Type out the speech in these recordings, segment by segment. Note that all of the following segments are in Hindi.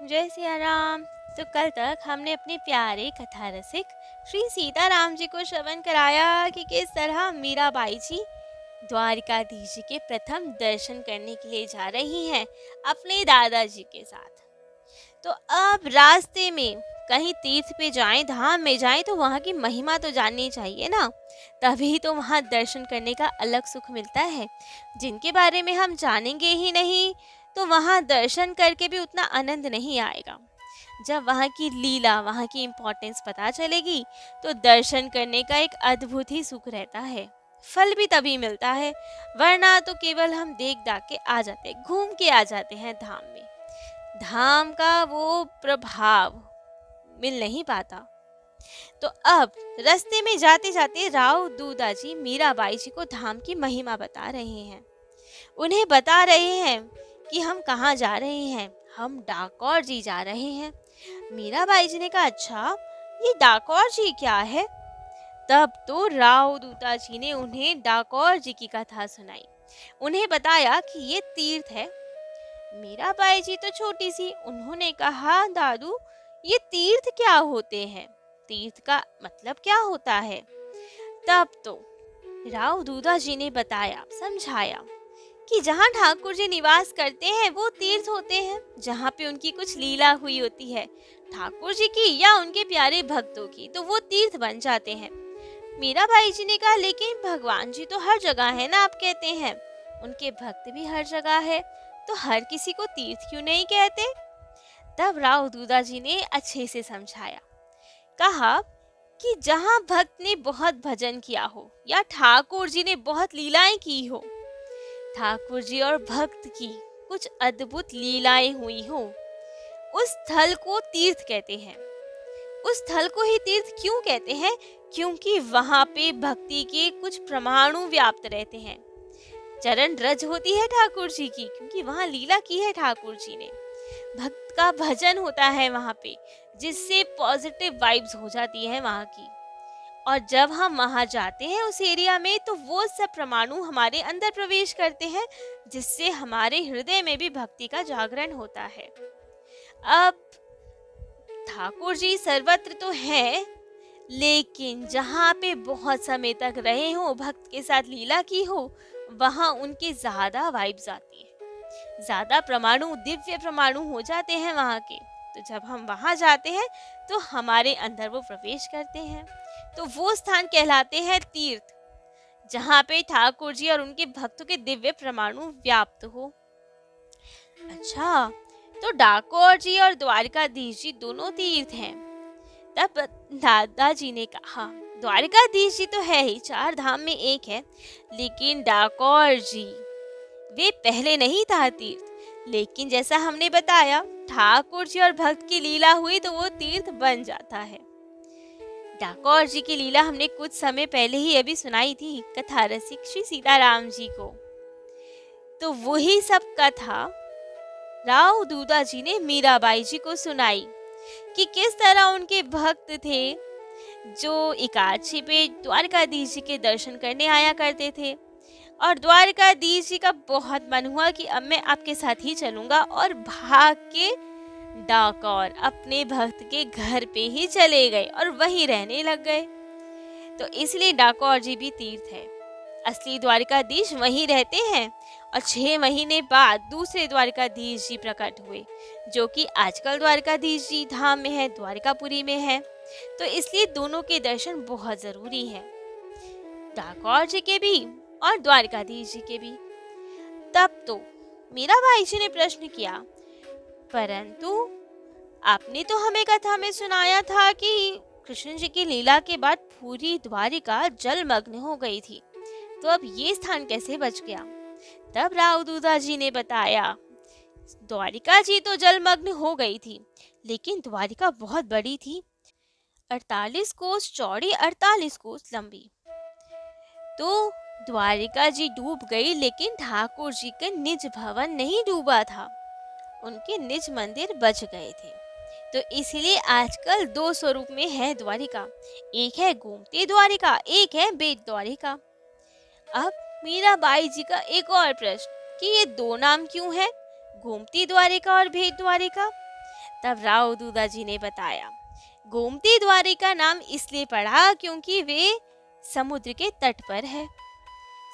जय सिया राम। तो कल तक हमने अपने प्यारे कथा रसिक श्री सीताराम जी को श्रवण कराया कि किस तरह मीराबाई जी द्वारिकाधीश जी के प्रथम दर्शन करने के लिए जा रही हैं अपने दादाजी के साथ। तो अब रास्ते में कहीं तीर्थ पे जाएं, धाम में जाएं, तो वहाँ की महिमा तो जाननी चाहिए ना। तभी तो वहाँ दर्शन करने का अलग सुख मिलता है। जिनके बारे में हम जानेंगे ही नहीं तो वहाँ दर्शन करके भी उतना आनंद नहीं आएगा। जब वहाँ की लीला, वहाँ की इम्पोर्टेंस पता चलेगी तो दर्शन करने का एक अद्भुत ही सुख रहता है। फल भी तभी मिलता है, वरना तो केवल हम देख दाख के आ जाते, घूम के आ जाते हैं धाम में। धाम का वो प्रभाव मिल नहीं पाता। तो अब रास्ते में जाते जाते राव दूधा जी मीराबाई जी को धाम की महिमा बता रहे हैं। उन्हें बता रहे हैं कि हम कहाँ जा रहे हैं। हम डाकौर जी जा रहे हैं। मीराबाई जी ने कहा, अच्छा ये डाकौर जी क्या है? तब तो राव दूता जी ने उन्हें डाकौर जी की कथा सुनाई। उन्हें बताया कि ये तीर्थ है। मीराबाई जी तो छोटी सी, उन्होंने कहा, दादू ये तीर्थ क्या होते हैं? तीर्थ का मतलब क्या होता है? तब तो राव दूधा जी ने बताया, समझाया कि जहाँ ठाकुर जी निवास करते हैं वो तीर्थ होते हैं। जहाँ पे उनकी कुछ लीला हुई होती है ठाकुर जी की या उनके प्यारे भक्तों की, तो वो तीर्थ बन जाते हैं। मीराबाई जी ने कहा, लेकिन भगवान जी तो हर जगह है ना, आप कहते हैं उनके भक्त भी हर जगह है, तो हर किसी को तीर्थ क्यों नहीं कहते? तब राव दूधा जी ने अच्छे से समझाया, कहा कि जहाँ भक्त ने बहुत भजन किया हो या ठाकुर जी ने बहुत लीलाएं की हो, ठाकुर जी और भक्त की कुछ अद्भुत लीलाएं हुई हो, उस स्थल को तीर्थ कहते हैं। उस स्थल को ही तीर्थ क्यों कहते हैं? क्योंकि वहां पे भक्ति के कुछ परमाणु व्याप्त रहते हैं। चरण रज होती है ठाकुर जी की, क्योंकि वहां लीला की है ठाकुर जी ने। भक्त का भजन होता है वहां पे, जिससे पॉजिटिव वाइब्स हो जाती है वहां की। और जब हम वहां जाते हैं उस एरिया में, तो वो सब परमाणु हमारे अंदर प्रवेश करते हैं, जिससे हमारे हृदय में भी भक्ति का जागरण होता है। अब ठाकुर जी सर्वत्र तो हैं, लेकिन जहाँ पे बहुत समय तक रहे हो, भक्त के साथ लीला की हो, वहाँ उनके ज्यादा वाइब्स आती है, ज्यादा परमाणु, दिव्य परमाणु हो जाते हैं वहाँ के। तो जब हम वहाँ जाते हैं तो हमारे अंदर वो प्रवेश करते हैं। तो वो स्थान कहलाते हैं तीर्थ, जहाँ पे ठाकुर जी और उनके भक्तों के दिव्य परमाणु व्याप्त हो। अच्छा, तो डाकोर जी और द्वारिकाधीश जी दोनों तीर्थ हैं। तब दादाजी ने कहा, द्वारिकाधीश जी तो है ही, चार धाम में एक है, लेकिन डाकोर जी वे पहले नहीं था तीर्थ। लेकिन जैसा हमने बताया, ठाकुर जी और भक्त की लीला हुई तो वो तीर्थ बन जाता है। डाकोर जी की लीला हमने कुछ समय पहले ही अभी सुनाई थी कथा रसिक श्री सीताराम जी को। तो वही सब कथा राव दूधा जी ने मीराबाई जी को सुनाई कि किस तरह उनके भक्त थे जो एकादशी पे द्वारकाधीश जी के दर्शन करने आया करते थे। और द्वारकाधीश जी का बहुत मन हुआ कि अब मैं आपके साथ ही चलूंगा, और भाग के डाकौर अपने भक्त के घर पे ही चले गए और वहीं रहने लग गए। तो इसलिए डाकौर जी भी तीर्थ है। असली द्वारकाधीश वहीं रहते हैं, और 6 महीने बाद दूसरे द्वारकाधीश जी प्रकट हुए, जो कि आजकल द्वारकाधीश जी धाम में है, द्वारकापुरी में है। तो इसलिए दोनों के दर्शन बहुत जरूरी है, डाकौर जी के भी और द्वारकाधीश जी के भी। तब तो मीराबाई जी ने प्रश्न किया, परंतु आपने तो हमें कथा में सुनाया था कि कृष्ण जी की लीला के बाद पूरी द्वारिका जलमग्न हो गई थी, तो अब ये स्थान कैसे बच गया? तब राव दूधा जी ने बताया, द्वारिका जी तो जलमग्न हो गई थी, लेकिन द्वारिका बहुत बड़ी थी, 48 कोस चौड़ी, 48 कोस लंबी। तो द्वारिका जी डूब गई, लेकिन ठाकुर जी के निज भवन नहीं डूबा था, उनके निज मंदिर बच गए थे। तो इसलिए आजकल 2 स्वरूप में है द्वारिका, एक है गोमती द्वारिका, एक है बेट द्वारिका। अब मीराबाई जी का एक और प्रश्न कि ये 2 नाम क्यों है, गोमती द्वारिका और भेद द्वारिका? तब राव दूधा जी ने बताया, गोमती द्वारिका नाम इसलिए पड़ा क्योंकि वे समुद्र के तट पर है।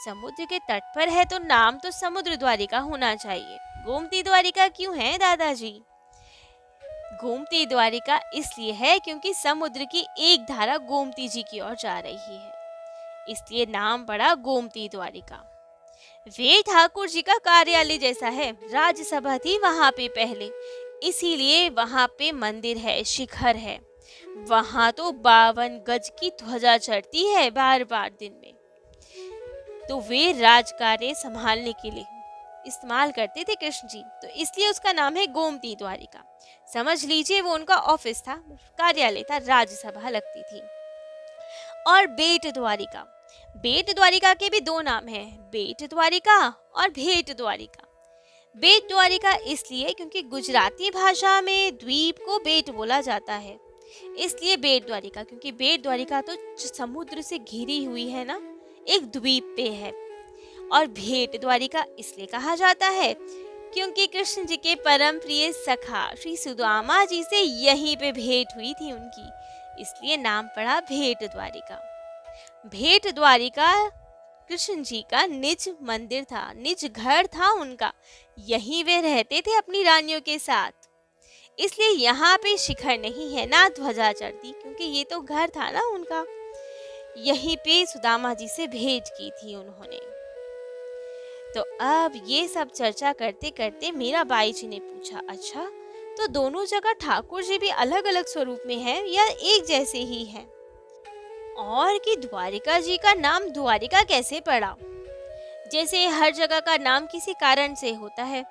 समुद्र के तट पर है तो नाम तो समुद्र द्वारिका होना चाहिए। गोमती द्वारिका क्यों है दादाजी? गोमती द्वारिका इसलिए है क्योंकि समुद्र की एक धारा गोमती जी की ओर जा रही है, इसलिए नाम पड़ा गोमती द्वारिका। वे ठाकुर जी का कार्यालय जैसा है, राज्यसभा थी वहां पे पहले, इसीलिए वहां पे मंदिर है, शिखर है। वहां तो 52 गज की ध्वजा चढ़ती है बार बार दिन में। तो वे राजकार्य संभालने के लिए इस्तेमाल करते थे कृष्ण जी, तो इसलिए उसका नाम है गोमती द्वारिका। समझ लीजिए वो उनका ऑफिस था, कार्यालय था, राज्यसभा लगती थी। और बेट द्वारिका, बेट द्वारिका के भी दो नाम हैं, बेट द्वारिका और भेट द्वारिका। बेट द्वारिका इसलिए क्योंकि गुजराती भाषा में द्वीप को बेट बोला जाता है, इसलिए बेट द्वारिका, क्योंकि बेट द्वारिका तो समुद्र से घिरी हुई है ना, एक द्वीप पे है। और भेट द्वारिका इसलिए कहा जाता है क्योंकि कृष्ण जी के परम प्रिय सखा श्री सुदामा जी से यहीं पे भेंट हुई थी उनकी, इसलिए नाम पड़ा भेट द्वारिका। भेट द्वारिका कृष्ण जी का निज मंदिर था, निज घर था उनका, यहीं वे रहते थे अपनी रानियों के साथ, इसलिए यहाँ पे शिखर नहीं है ना ध्वजा चढ़ती, क्योंकि ये तो घर था ना उनका, यहीं पे सुदामा जी से भेंट की थी उन्होंने। तो अब ये सब चर्चा करते करते मीराबाई जी ने पूछा, अच्छा तो दोनों जगह ठाकुर जी भी अलग अलग स्वरूप में हैं या एक जैसे ही हैं? और कि द्वारिका जी का नाम द्वारिका कैसे पड़ा? जैसे हर जगह का नाम किसी कारण से होता है।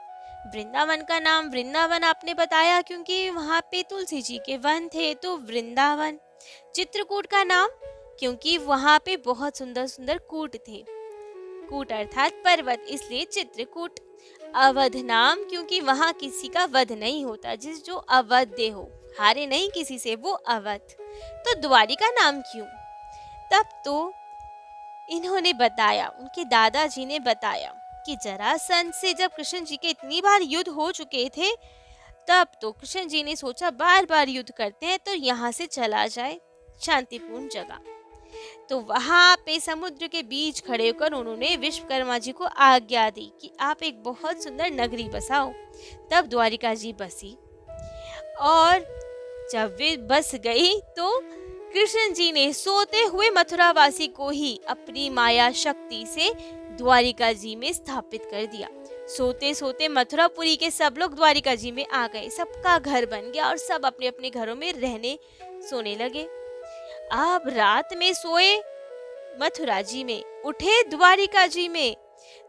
वृंदावन का नाम वृंदावन आपने बताया क्योंकि वहाँ पे तुलसी जी के वन थे, तो वृंदावन। चित्रकूट का नाम क्योंकि वहाँ पे बहुत सुंदर सुंदर कूट थे, कूट अर्थात पर्वत, इसलिए चित्रकूट। अवध नाम क्योंकि वहां किसी का वध नहीं होता, जिस जो अवध्य हो, हारे नहीं किसी से, वो अवध। तो द्वारिका नाम क्यों? तब तो इन्होंने बताया, उनके दादाजी ने बताया कि जरासंध से जब कृष्ण जी के इतनी बार युद्ध हो चुके थे, तब तो कृष्ण जी ने सोचा बार बार युद्ध करते हैं तो यहाँ से चला जाए शांतिपूर्ण जगह। तो वहां पे समुद्र के बीच खड़े होकर उन्होंने विश्वकर्मा जी को आज्ञा दी कि आप एक बहुत सुंदर नगरी बसाओ। तब द्वारिका जी बसी, और जब वे बस गई तो कृष्ण जी ने सोते हुए मथुरावासी को ही अपनी माया शक्ति से द्वारिका जी में स्थापित कर दिया। सोते सोते मथुरापुरी के सब लोग द्वारिका जी में आ गए, सबका घर बन गया और सब अपने अपने घरों में रहने सोने लगे। अब रात में सोए मथुरा जी में, उठे द्वारिका जी में।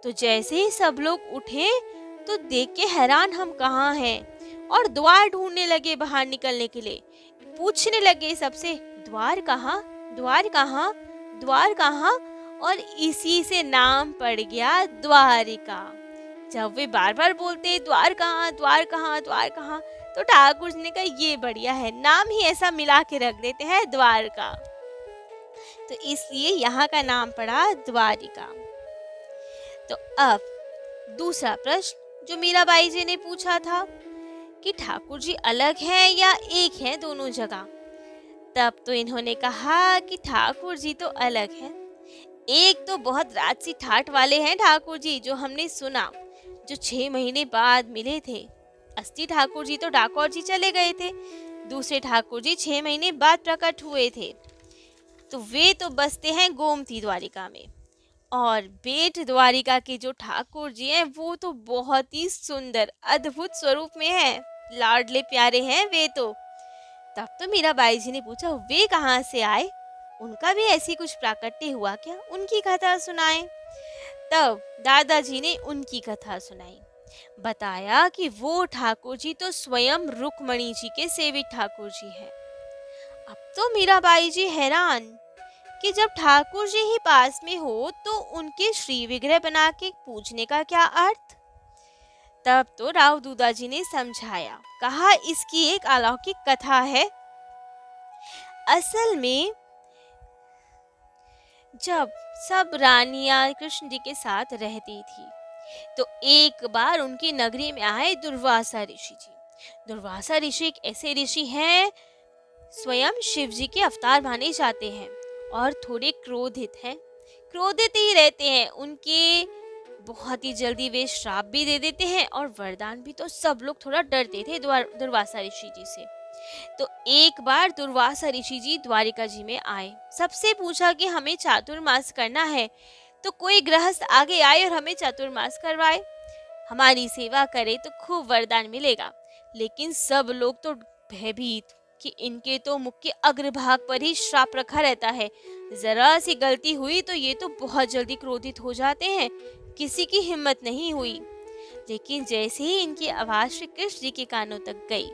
तो जैसे ही सब लोग उठे तो देख के हैरान, हम कहाँ हैं, और द्वार ढूंढने लगे बाहर निकलने के लिए, पूछने लगे सबसे, द्वार कहाँ, द्वार कहाँ, द्वार कहाँ, और इसी से नाम पड़ गया द्वारिका। जब वे बार बार बोलते द्वार कहाँ, द्वार कहाँ, द्वार कहाँ, तो ठाकुर जी ने कहा ये बढ़िया है, नाम ही ऐसा मिला के रख देते हैं द्वारका, तो इसलिए यहाँ का नाम पड़ा द्वारिका। तो अब दूसरा प्रश्न जो मीराबाई जी ने पूछा था कि ठाकुर जी अलग हैं या एक हैं दोनों जगह, तब तो इन्होंने कहा कि ठाकुर जी तो अलग हैं। एक तो बहुत राजसी ठाठ वाले हैं ठाकुर जी, जो हमने सुना, जो 6 महीने बाद मिले थे। असली ठाकुर जी तो डाकोर जी चले गए थे, दूसरे ठाकुर जी 6 महीने बाद प्रकट हुए थे। तो वे तो बसते हैं गोमती द्वारिका में, और बेट द्वारिका के जो ठाकुर जी हैं वो तो बहुत ही सुंदर अद्भुत स्वरूप में हैं, लाडले प्यारे हैं वे तो। तब तो मीराबाई जी ने पूछा वे कहाँ से आए, उनका भी ऐसी कुछ प्राकट्य हुआ क्या, उनकी कथा सुनाएं। तब दादाजी ने उनकी कथा सुनाई, बताया कि वो ठाकुर जी तो स्वयं रुक्मणी जी के सेवित ठाकुर जी हैं। अब तो मीराबाई जी हैरान कि जब ठाकुर जी ही पास में हो तो उनके श्री विग्रह बना के पूजने का क्या अर्थ। तब तो राव दूधा जी ने समझाया, कहा इसकी एक अलौकिक कथा है। असल में जब सब रानियां कृष्ण जी के साथ रहती थी तो एक बार उनकी नगरी में आए दुर्वासा ऋषि जी। दुर्वासा ऋषि एक ऐसे ऋषि हैं, स्वयं शिव जी के अवतार माने जाते हैं और थोड़े क्रोधित हैं। क्रोधित ही रहते हैं। उनके बहुत ही जल्दी वे श्राप भी दे देते हैं और वरदान भी। तो सब लोग थोड़ा डरते थे दुर्वासा ऋषि जी से। तो एक बार दुर्वासा ऋषि जी द्वारिका जी में आए, सबसे पूछा कि हमें चातुर्मास करना है, तो कोई गृहस्थ आगे आए और हमें चातुर्मास करवाए, हमारी सेवा करे तो खूब वरदान मिलेगा। लेकिन सब लोग तो भयभीत कि इनके तो मुख के अग्रभाग पर ही श्राप रखा रहता है, जरा सी गलती हुई तो ये तो बहुत जल्दी क्रोधित हो जाते हैं, किसी की हिम्मत नहीं हुई। लेकिन जैसे ही इनकी आवाज श्री कृष्ण जी के कानों तक गई,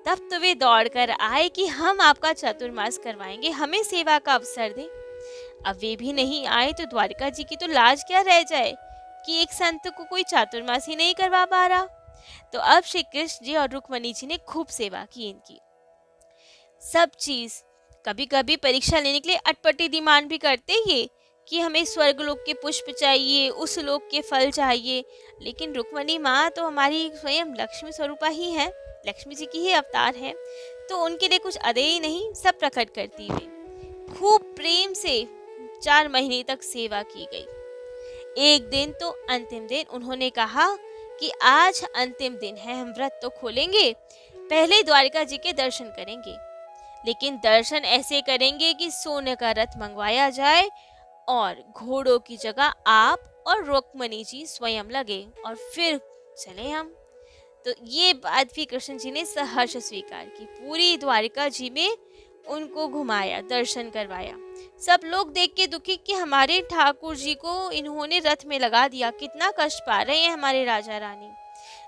तब तो वे दौड़ कर आए कि हम आपका चातुर्मास करवाएंगे, हमें सेवा का अवसर दे। अब वे भी नहीं आए तो द्वारिका जी की तो लाज क्या रह जाए कि एक संत को कोई चातुर्मास ही नहीं करवा पा रहा। तो अब श्री कृष्ण जी और रुक्मणी जी ने खूब सेवा की इनकी। सब चीज, कभी कभी परीक्षा लेने के लिए अटपटी डिमांड भी करते ये कि हमें स्वर्गलोक के पुष्प चाहिए, उस लोक के फल चाहिए। लेकिन रुक्मणी माँ तो हमारी स्वयं लक्ष्मी स्वरूपा ही है, लक्ष्मी जी की ही अवतार है, तो उनके लिए कुछ अदे ही नहीं, सब प्रकट करती हुई खूब प्रेम से 4 महीने तक सेवा की गई। एक दिन तो अंतिम दिन उन्होंने कहा कि आज अंतिम दिन है, हम व्रत तो खोलेंगे, पहले द्वारिका जी के दर्शन करेंगे, लेकिन दर्शन ऐसे करेंगे कि सोने का रथ मंगवाया जाए और घोड़ों की जगह आप और रुक्मणी जी स्वयं लगे और फिर चले हम। तो ये बात भी कृष्ण जी ने सहर्ष स्वीकार की। पूरी द्वारिका जी में उनको घुमाया, दर्शन करवाया। सब लोग देख के दुखी कि हमारे ठाकुर जी को इन्होंने रथ में लगा दिया, कितना कष्ट पा रहे हैं हमारे राजा रानी।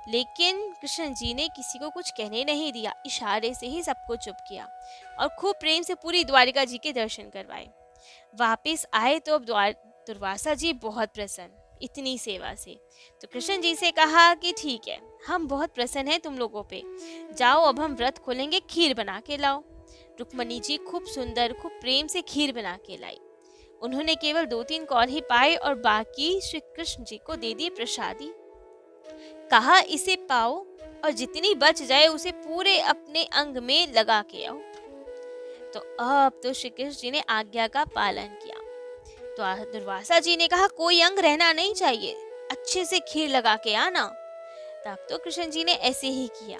लेकिन कृष्ण जी ने किसी को कुछ कहने नहीं दिया, इशारे से ही सबको चुप किया और खूब प्रेम से पूरी द्वारिका जी के दर्शन करवाए। वापिस आए तो अब दुर्वासा जी बहुत प्रसन्न इतनी सेवा से। तो कृष्ण जी से कहा कि ठीक है, हम बहुत प्रसन्न हैं तुम लोगों पे, जाओ अब हम व्रत खोलेंगे, खीर बना के लाओ। रुक्मणी जी खूब सुंदर खूब प्रेम से खीर बना के लाई। उन्होंने केवल 2-3 कौर ही पाए और बाकी श्री कृष्ण जी को दे दी प्रसादी। कहा इसे पाओ और जितनी बच जाए उसे पूरे अपने अंग में लगा के आओ। तो अब तो श्री कृष्ण जी ने आज्ञा का पालन किया। तो दुर्वासा जी ने कहा कोई अंग रहना नहीं चाहिए, अच्छे से खीर लगा के आना। तब तो कृष्ण जी ने ऐसे ही किया।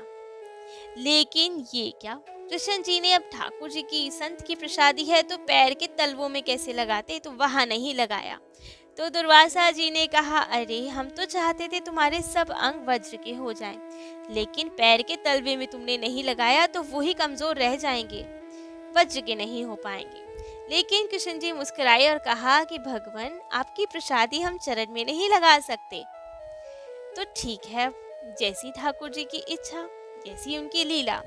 लेकिन ये क्या, कृष्ण जी ने अब ठाकुर जी की संत की प्रसादी है तो पैर के तलवों में कैसे लगाते, तो वहां नहीं लगाया। तो दुर्वासा जी ने कहा अरे हम तो चाहते थे तुम्हारे सब अंग वज्र के हो जाएं, लेकिन पैर के तलवे में तुमने नहीं लगाया तो वो ही कमजोर रह जाएंगे, वज्र के नहीं हो पाएंगे। लेकिन कृष्ण जी मुस्कुराए और कहा कि भगवान आपकी प्रसादी हम चरण में नहीं लगा सकते। तो ठीक है, जैसी ठाकुर जी की इच्छा, जैसी उनकी लीला।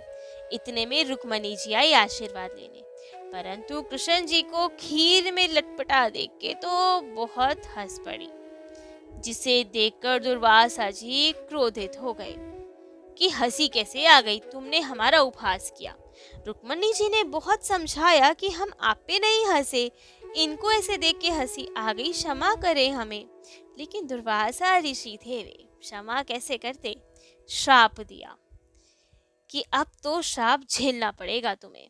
इतने में रुक्मणी जी आई आशीर्वाद लेने, परंतु कृष्ण जी को खीर में लटपटा देख के तो बहुत हंस पड़ी, जिसे देखकर दुर्वासा जी क्रोधित हो गए कि हंसी कैसे आ गई, तुमने हमारा उपहास किया। रुक्मणी जी ने बहुत समझाया कि हम आप पे नहीं हंसे, इनको ऐसे देख के हंसी आ गई, क्षमा करें हमें। लेकिन दुर्वासा ऋषि थे, वे क्षमा कैसे करते। श्राप दिया कि अब तो श्राप झेलना पड़ेगा तुम्हें,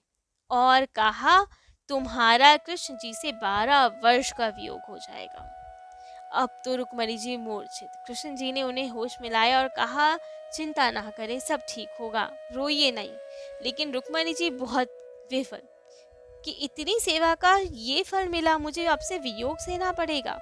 और कहा तुम्हारा कृष्ण जी से 12 वर्ष का वियोग हो जाएगा। अब तो रुक्मणी जी मूर्छित। कृष्ण जी ने उन्हें होश मिलाया और कहा चिंता ना करें, सब ठीक होगा, रोइए नहीं। लेकिन रुक्मणी जी बहुत विफल कि इतनी सेवा का ये फल मिला, मुझे आपसे वियोग सहना पड़ेगा।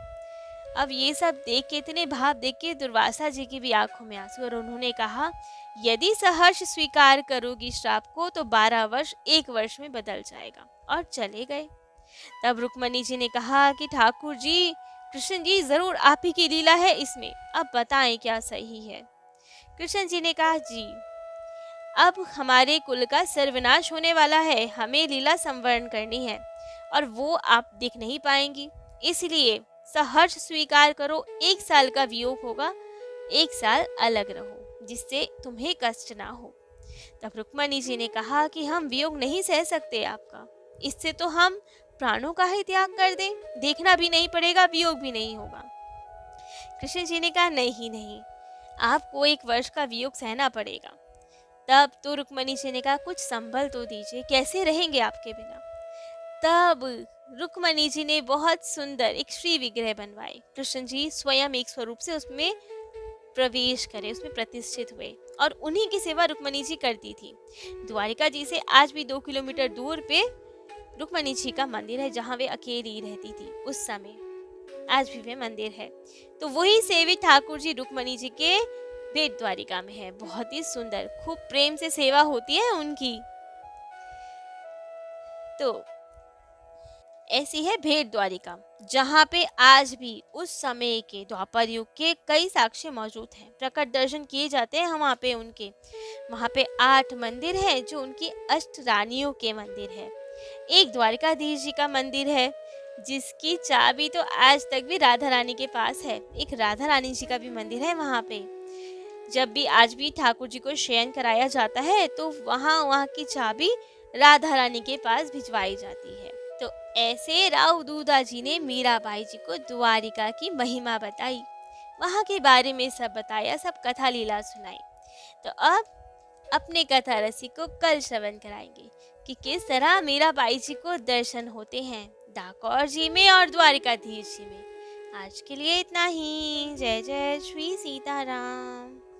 अब ये सब देख के, इतने भाव देख के दुर्वासा जी की भी आंखों में आंसू, और उन्होंने कहा यदि सहर्ष स्वीकार करोगी श्राप को तो 12 वर्ष 1 वर्ष में बदल जाएगा, और चले गए। तब रुक्मणी जी ने कहा कि ठाकुर जी, कृष्ण जी जरूर आप ही की लीला है इसमें, अब बताएं क्या सही है। कृष्ण जी ने कहा जी, अब हमारे कुल का सर्वनाश होने वाला है, हमें लीला संवरण करनी है और वो आप देख नहीं पाएंगी, इसलिए सहर्ष स्वीकार करो, 1 साल का वियोग होगा, 1 साल अलग रहो जिससे तुम्हें कष्ट ना हो। तब रुक्मणी जी ने कहा कि हम वियोग नहीं सह सकते आपका, इससे तो हम प्राणों का ही त्याग कर दें, देखना भी नहीं पड़ेगा, वियोग भी नहीं होगा। कृष्ण जी ने कहा नहीं नहीं, आपको 1 वर्ष का वियोग सहना पड़ेगा। तब तो रुक्मणी जी ने कहा, कुछ संभल तो दीजिए, कैसे रहेंगे आपके बिना। तब रुक्मणी जी ने बहुत सुंदर एक श्री विग्रह बनवाए। कृष्ण जी स्वयं एक स्वरूप से उसमें प्रवेश करे, उसमें प्रतिष्ठित हुए और उन्हीं की सेवा रुक्मणी जी करती थी। द्वारिका जी से आज भी 2 किलोमीटर दूर पे रुक्मणी जी का मंदिर है, जहाँ वे अकेली रहती थी उस समय। आज भी वे मंदिर है। तो वही सेवित ठाकुर जी रुक्मणी जी के भेंट द्वारिका में है। बहुत ही सुंदर, खूब प्रेम से सेवा होती है उनकी। तो ऐसी है भेंट द्वारिका, जहाँ पे आज भी उस समय के द्वापर युग के कई साक्ष्य मौजूद हैं। प्रकट दर्शन किए जाते हैं वहाँ पे उनके। वहाँ पे 8 मंदिर है जो उनकी अष्ट रानियों के मंदिर है। एक द्वारिकाधीश जी का मंदिर है, जिसकी चाबी तो आज तक भी राधा रानी के पास है। एक राधा रानी जी का भी मंदिर है वहाँ पे। जब भी आज भी ठाकुर जी को शयन कराया जाता है तो वहाँ की चाबी राधा रानी के पास भिजवाई जाती है। तो ऐसे राव दूधा जी ने मीराबाई जी को द्वारिका की महिमा बताई, वहाँ के बारे में सब बताया, सब कथा लीला सुनाई। तो अब अपने कथा रसी को कल श्रवण कराएंगे कि किस तरह मीराबाई जी को दर्शन होते हैं डाकोर जी में और द्वारिकाधीश जी में। आज के लिए इतना ही। जय जय श्री सीताराम।